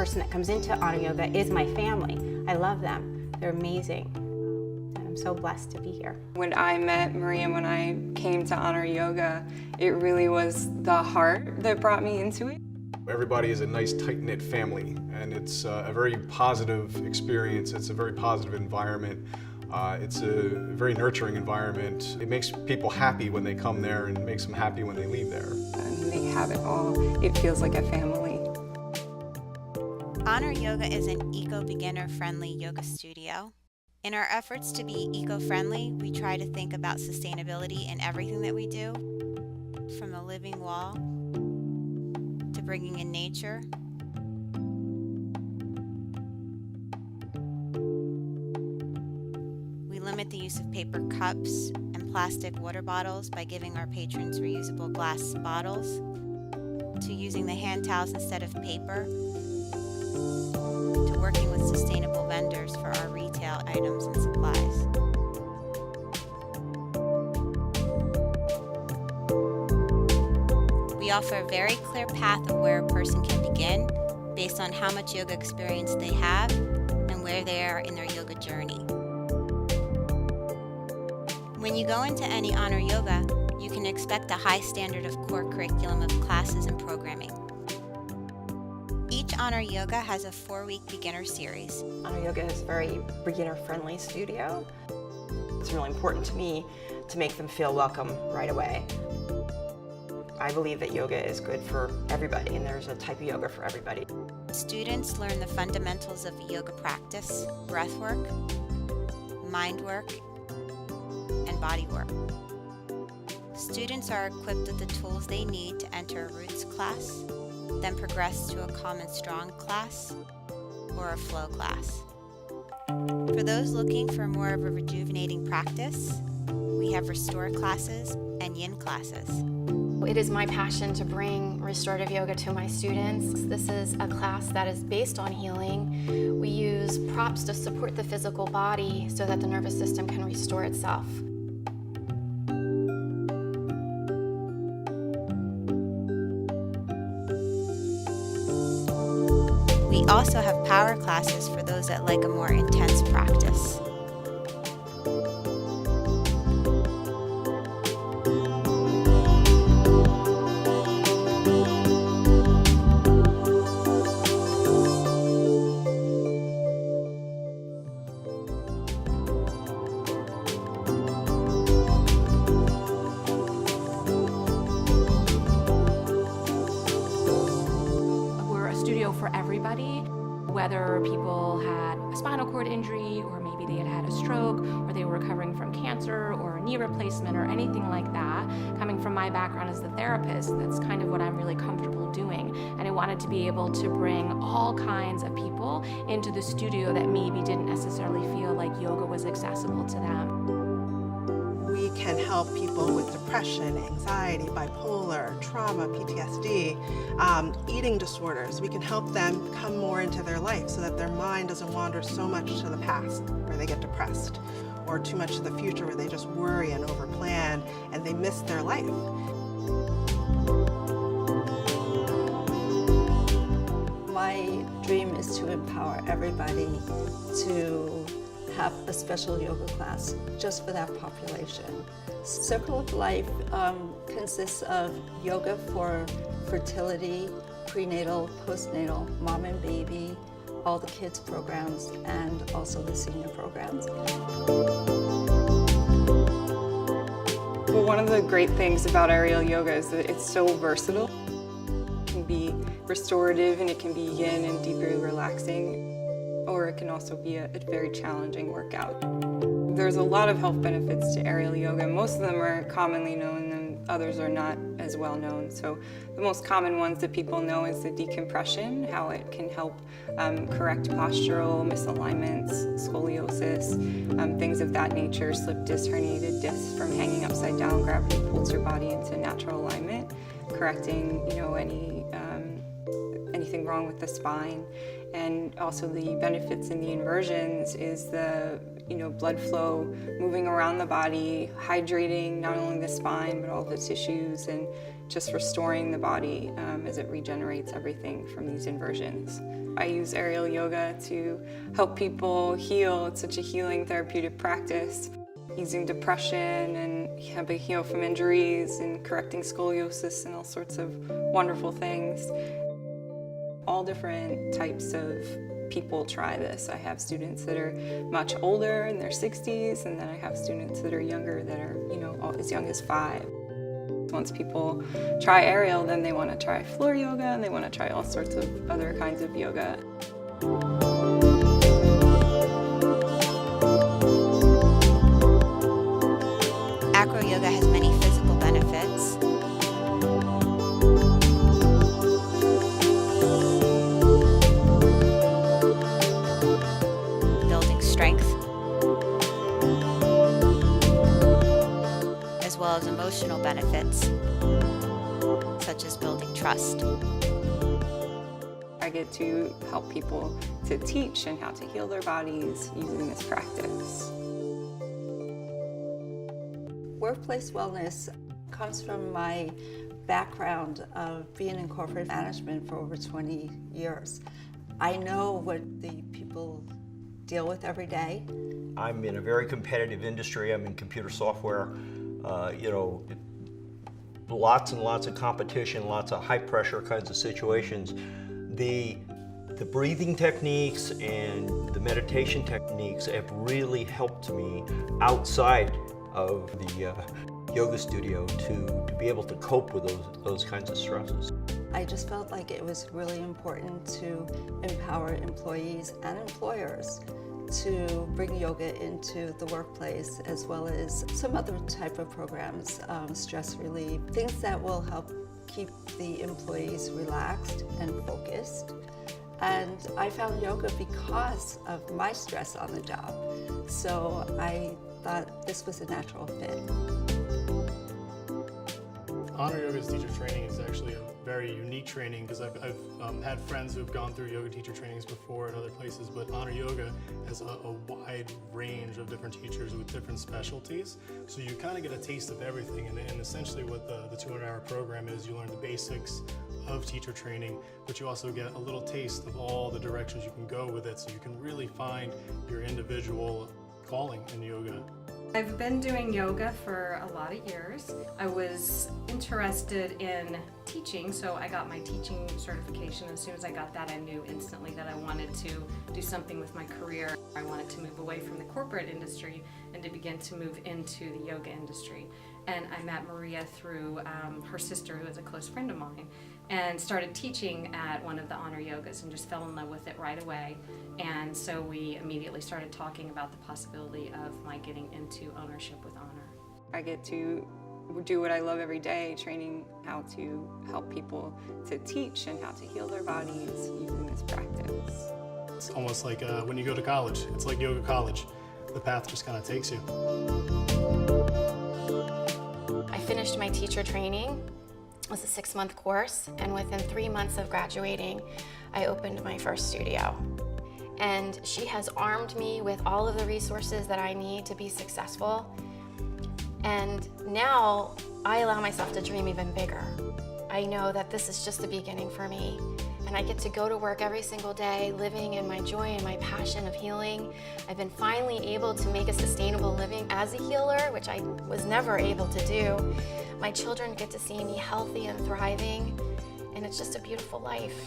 person that comes into Honor Yoga is my family. I love them. They're amazing. And I'm so blessed to be here. When I met Maria, when I came to Honor Yoga, it really was the heart that brought me into it. Everybody is a nice, tight-knit family, and it's a very positive experience. It's a very positive environment. It's a very nurturing environment. It makes people happy when they come there and makes them happy when they leave there. And they have it all. It feels like a family. Honor Yoga is an eco-beginner-friendly yoga studio. In our efforts to be eco-friendly, we try to think about sustainability in everything that we do, from the living wall to bringing in nature. We limit the use of paper cups and plastic water bottles by giving our patrons reusable glass bottles, to using the hand towels instead of paper, to working with sustainable vendors for our retail items and supplies. We offer a very clear path of where a person can begin based on how much yoga experience they have and where they are in their yoga journey. When you go into any Honor Yoga, you can expect a high standard of core curriculum of classes and programming. Each Honor Yoga has a 4-week beginner series. Honor Yoga is a very beginner-friendly studio. It's really important to me to make them feel welcome right away. I believe that yoga is good for everybody, and there's a type of yoga for everybody. Students learn the fundamentals of yoga practice, breath work, mind work, and body work. Students are equipped with the tools they need to enter a roots class, then progress to a common strong class or a flow class. For those looking for more of a rejuvenating practice, we have restore classes and yin classes. It is my passion to bring restorative yoga to my students. This is a class that is based on healing. We use props to support the physical body so that the nervous system can restore itself. We also have power classes for those that like a more intense practice. For everybody, whether people had a spinal cord injury, or maybe they had had a stroke, or they were recovering from cancer or a knee replacement or anything like that. Coming from my background as the therapist, that's kind of what I'm really comfortable doing, and I wanted to be able to bring all kinds of people into the studio that maybe didn't necessarily feel like yoga was accessible to them. We can help people with depression, anxiety, bipolar, trauma, PTSD, eating disorders. We can help them come more into their life so that their mind doesn't wander so much to the past where they get depressed, or too much to the future where they just worry and overplan and they miss their life. My dream is to empower everybody to have a special yoga class just for that population. Circle of Life consists of yoga for fertility, prenatal, postnatal, mom and baby, all the kids programs, and also the senior programs. Well, one of the great things about aerial yoga is that it's so versatile. It can be restorative and it can be yin and deeply relaxing, or it can also be a very challenging workout. There's a lot of health benefits to aerial yoga. Most of them are commonly known and others are not as well known. So the most common ones that people know is the decompression, how it can help correct postural misalignments, scoliosis, things of that nature, slip disc, herniated discs from hanging upside down. Gravity pulls your body into natural alignment, correcting anything wrong with the spine. And also the benefits in the inversions is the blood flow moving around the body, hydrating not only the spine but all the tissues, and just restoring the body as it regenerates everything from these inversions. I use aerial yoga to help people heal. It's such a healing therapeutic practice. Easing depression and helping heal from injuries and correcting scoliosis and all sorts of wonderful things. All different types of people try this. I have students that are much older in their 60s, and then I have students that are younger that are, as young as 5. Once people try aerial, then they want to try floor yoga and they want to try all sorts of other kinds of yoga. Acro yoga has many physical benefits. Building strength, as well as emotional benefits, such as building trust. I get to help people to teach and how to heal their bodies using this practice. Workplace wellness comes from my background of being in corporate management for over 20 years. I know what the people deal with every day. I'm in a very competitive industry. I'm in computer software. Lots and lots of competition, lots of high pressure kinds of situations. The breathing techniques and the meditation techniques have really helped me outside of the yoga studio to be able to cope with those kinds of stresses. I just felt like it was really important to empower employees and employers to bring yoga into the workplace, as well as some other type of programs, stress relief, things that will help keep the employees relaxed and focused. And I found yoga because of my stress on the job. So I thought this was a natural fit. Honor Yoga's teacher training is actually a very unique training because I've had friends who have gone through yoga teacher trainings before at other places, but Honor Yoga has a wide range of different teachers with different specialties. So you kind of get a taste of everything, and essentially what the 200-hour program is, you learn the basics of teacher training, but you also get a little taste of all the directions you can go with it, so you can really find your individual calling in yoga. I've been doing yoga for a lot of years. I was interested in teaching, so I got my teaching certification. As soon as I got that, I knew instantly that I wanted to do something with my career. I wanted to move away from the corporate industry and to begin to move into the yoga industry. And I met Maria through her sister, who is a close friend of mine, and started teaching at one of the Honor Yogas and just fell in love with it right away. And so we immediately started talking about the possibility of my getting into ownership with Honor. I get to do what I love every day, training how to help people to teach and how to heal their bodies using this practice. It's almost like when you go to college. It's like yoga college. The path just kind of takes you. I finished my teacher training. It was a 6-month course, and within 3 months of graduating, I opened my first studio. And she has armed me with all of the resources that I need to be successful. And now I allow myself to dream even bigger. I know that this is just the beginning for me, and I get to go to work every single day living in my joy and my passion of healing. I've been finally able to make a sustainable living as a healer, which I was never able to do. My children get to see me healthy and thriving, and it's just a beautiful life.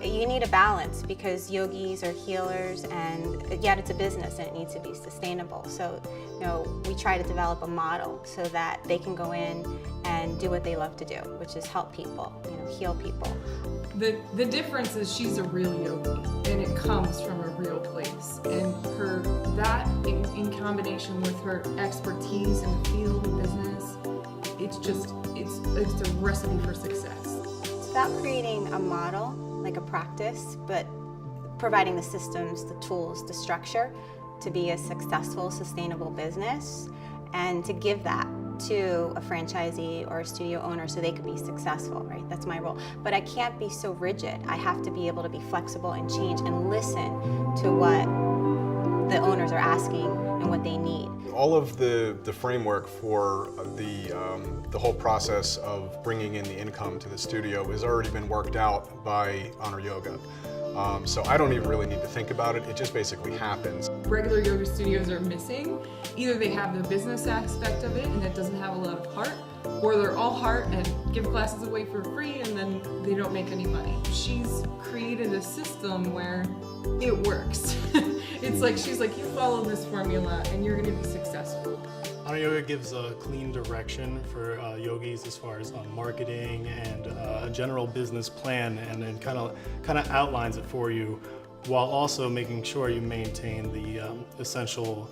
You need a balance because yogis are healers, and yet it's a business and it needs to be sustainable. So, we try to develop a model so that they can go in and do what they love to do, which is help people, heal people. The difference is she's a real yogi, and it comes from a real place. And that in combination with her expertise in the field of business, it's a recipe for success. It's about creating a model, like a practice, but providing the systems, the tools, the structure to be a successful, sustainable business, and to give that to a franchisee or a studio owner so they could be successful, right? That's my role. But I can't be so rigid. I have to be able to be flexible and change and listen to what the owners are asking and what they need. All of the framework for the whole process of bringing in the income to the studio has already been worked out by Honor Yoga. So I don't even really need to think about it. It just basically happens. Regular yoga studios are missing. Either they have the business aspect of it and it doesn't have a lot of heart, or they're all heart and give classes away for free and then they don't make any money. She's created a system where it works. It's like, she's like, you follow this formula and you're gonna be successful. Honor Yoga gives a clean direction for yogis as far as marketing and a general business plan, and then kind of outlines it for you, while also making sure you maintain the essential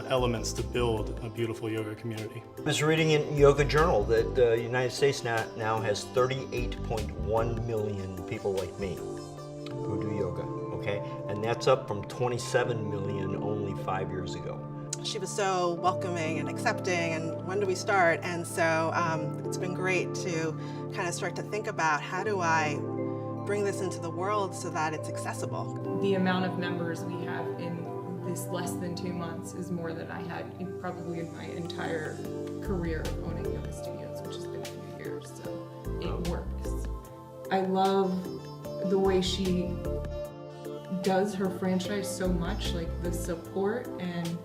elements to build a beautiful yoga community. I was reading in Yoga Journal that the United States now has 38.1 million people like me who do yoga, okay? And that's up from 27 million only 5 years ago. She was so welcoming and accepting, and when do we start? And so it's been great to kind of start to think about, how do I bring this into the world so that it's accessible? The amount of members we have in this less than 2 months is more than I had probably in my entire career of owning yoga studios, which has been a few years, so it works. I love the way she does her franchise so much, like the support and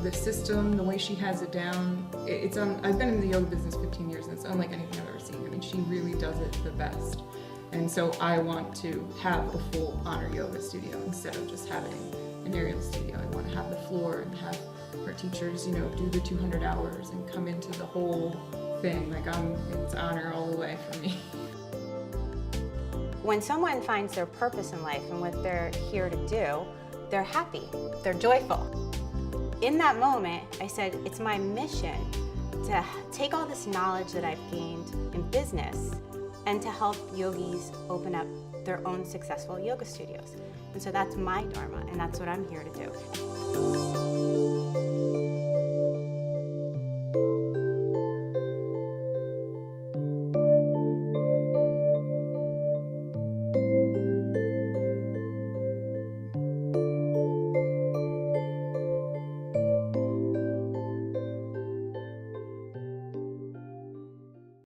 the system, the way she has it down. I've been in the yoga business 15 years and it's unlike anything I've ever seen. I mean, she really does it the best. And so I want to have a full Honor Yoga studio instead of just having an aerial studio. I want to have the floor and have our teachers, do the 200 hours and come into the whole thing. Like it's honor all the way for me. When someone finds their purpose in life and what they're here to do, they're happy, they're joyful. In that moment, I said, it's my mission to take all this knowledge that I've gained in business and to help yogis open up their own successful yoga studios. And so that's my dharma, and that's what I'm here to do.